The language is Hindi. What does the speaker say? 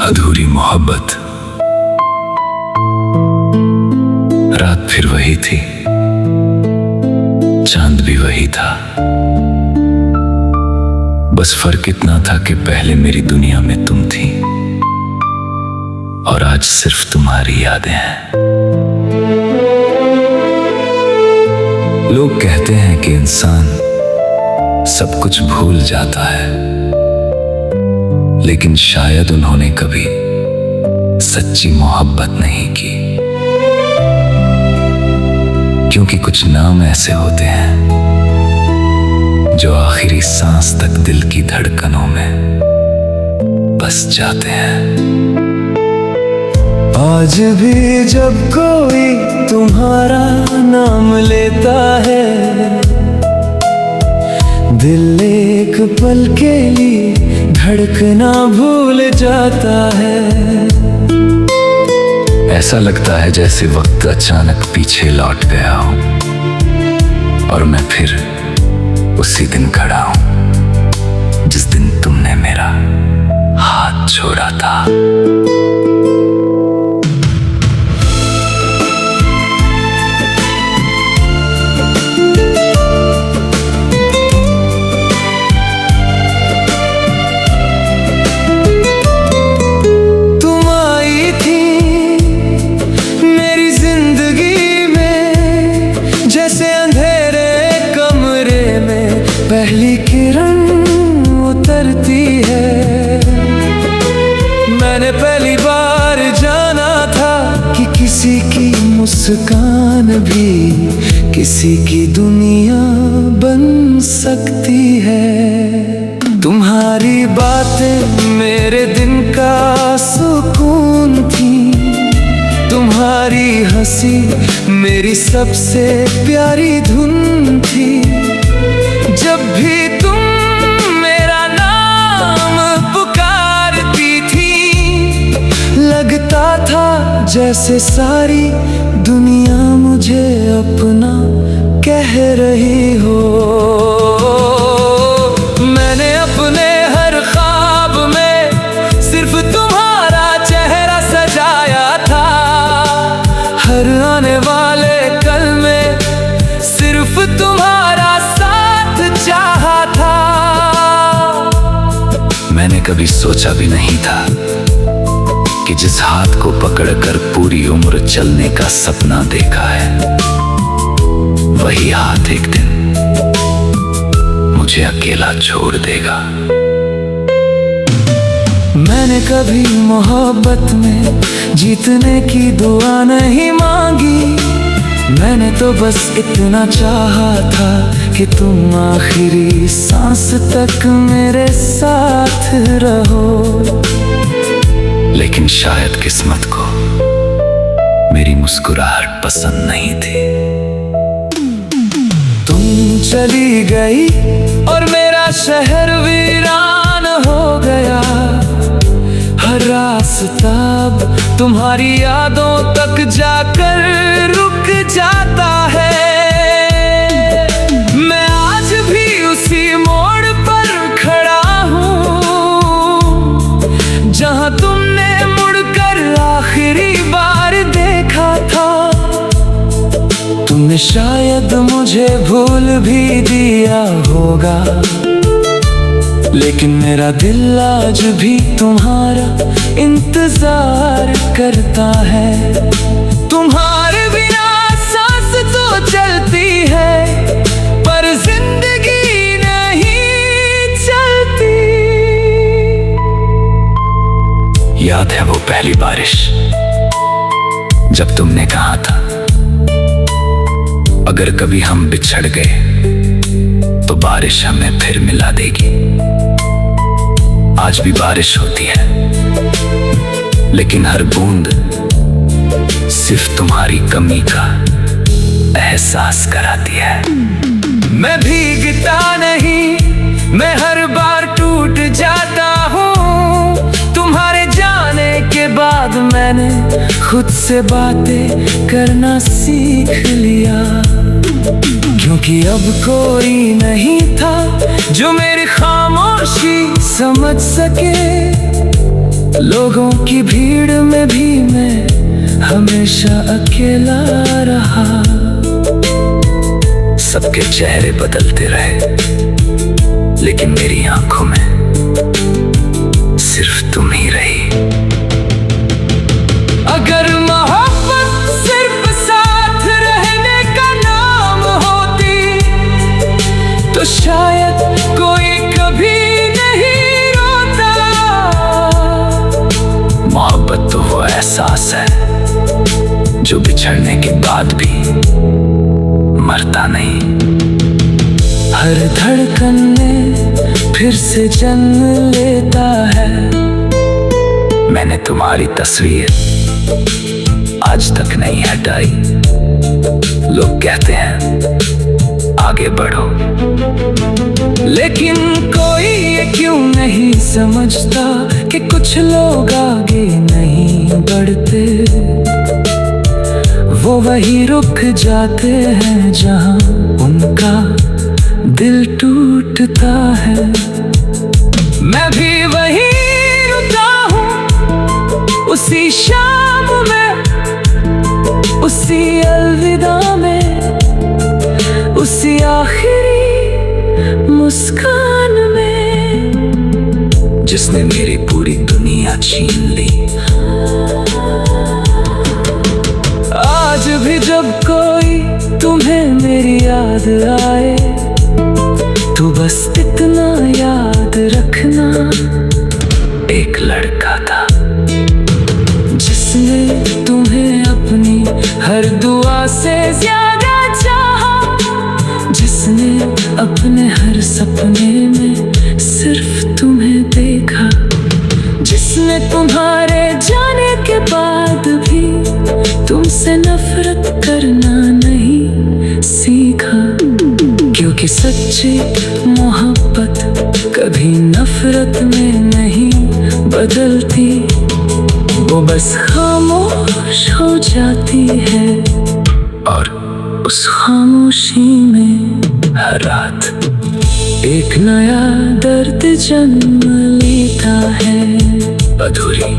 अधूरी मोहब्बत। रात फिर वही थी, चांद भी वही था। बस फर्क इतना था कि पहले मेरी दुनिया में तुम थी और आज सिर्फ तुम्हारी यादें हैं। लोग कहते हैं कि इंसान सब कुछ भूल जाता है, लेकिन शायद उन्होंने कभी सच्ची मोहब्बत नहीं की। क्योंकि कुछ नाम ऐसे होते हैं जो आखिरी सांस तक दिल की धड़कनों में बस जाते हैं। आज भी जब कोई तुम्हारा नाम लेता है, दिल एक पल के लिए धड़कना भूल जाता है। ऐसा लगता है जैसे वक्त अचानक पीछे लौट गया हो और मैं फिर उसी दिन खड़ा हूं जिस दिन तुमने मेरा हाथ छोड़ा था। पहली किरण उतरती है। मैंने पहली बार जाना था कि किसी की मुस्कान भी किसी की दुनिया बन सकती है। तुम्हारी बातें मेरे दिन का सुकून थी, तुम्हारी हंसी मेरी सबसे प्यारी धुन थी। जब भी तुम मेरा नाम पुकारती थी, लगता था जैसे सारी दुनिया मुझे अपना कह रही हो। मैंने अपने हर ख्वाब में सिर्फ तुम्हारा चेहरा सजाया था, हर आने वाले कल में सिर्फ तुम्हारा चाहा था। मैंने कभी सोचा भी नहीं था कि जिस हाथ को पकड़कर पूरी उम्र चलने का सपना देखा है, वही हाथ एक दिन मुझे अकेला छोड़ देगा। मैंने कभी मोहब्बत में जीतने की दुआ नहीं मांगी, मैंने तो बस इतना चाहा था कि तुम आखिरी सांस तक मेरे साथ रहो। लेकिन शायद किस्मत को मेरी मुस्कुराहट पसंद नहीं थी। तुम चली गई और मेरा शहर वीरान हो गया। हर रास्ता अब तुम्हारी यादों तक जाकर रुक जाता है। मैं आज भी उसी मोड़ पर खड़ा हूँ जहाँ तुमने मुड़कर आखिरी बार देखा था। तुमने शायद मुझे भूल भी दिया होगा, लेकिन मेरा दिल आज भी तुम्हारा इंतजार करता है। तुम्हारे बिना सांस तो चलती है, पर जिंदगी नहीं चलती। याद है वो पहली बारिश जब तुमने कहा था अगर कभी हम बिछड़ गए तो बारिश हमें फिर मिला देगी। आज भी बारिश होती है, लेकिन हर बूंद सिर्फ तुम्हारी कमी का एहसास कराती है। मैं भीगता नहीं, मैं हर बार टूट जाता हूँ। तुम्हारे जाने के बाद मैंने खुद से बातें करना सीख लिया। क्यों क्योंकि अब कोई नहीं था जो मेरी खामोशी समझ सके। लोगों की भीड़ में भी मैं हमेशा अकेला रहा। सबके चेहरे बदलते रहे, लेकिन मेरी आंखों में सिर्फ तुम ही रही। अगर मोहब्बत सिर्फ साथ रहने का नाम होती तो शायद कोई कभी नहीं रोता। मोहब्बत तो वो एहसास है जो बिछड़ने के बाद भी मरता नहीं। हर धड़कन में फिर से जन्म लेता है। मैंने तुम्हारी तस्वीर आज तक नहीं हटाई। लोग कहते हैं आगे बढ़ो, लेकिन कोई ये क्यों नहीं समझता कि कुछ लोग आगे नहीं बढ़ते। वो वही रुक जाते हैं जहां उनका दिल टूटता है। मैं भी वही रुका हूँ उसी शाम में, उसी अलविदा में, उसी आखिरी मुस्कान में जिसने मेरी पूरी दुनिया छीन ली। आज भी जब कोई तुम्हें मेरी याद आए तो बस इतना याद रखना, एक लड़का था जिसने तुम्हें अपनी हर दुआ से ज्यादा चाहा, जिसने अपने हर सपने में सिर्फ तुम्हें देखा, जिसने तुम्हारे जाने के बाद भी तुमसे नफरत करना नहीं सीखा। क्योंकि सच्ची मोहब्बत कभी नफरत में नहीं बदलती, वो बस खामोश हो जाती है। और उस खामोशी में हर रात एक नया दर्द जन्म लेता है। अधूरी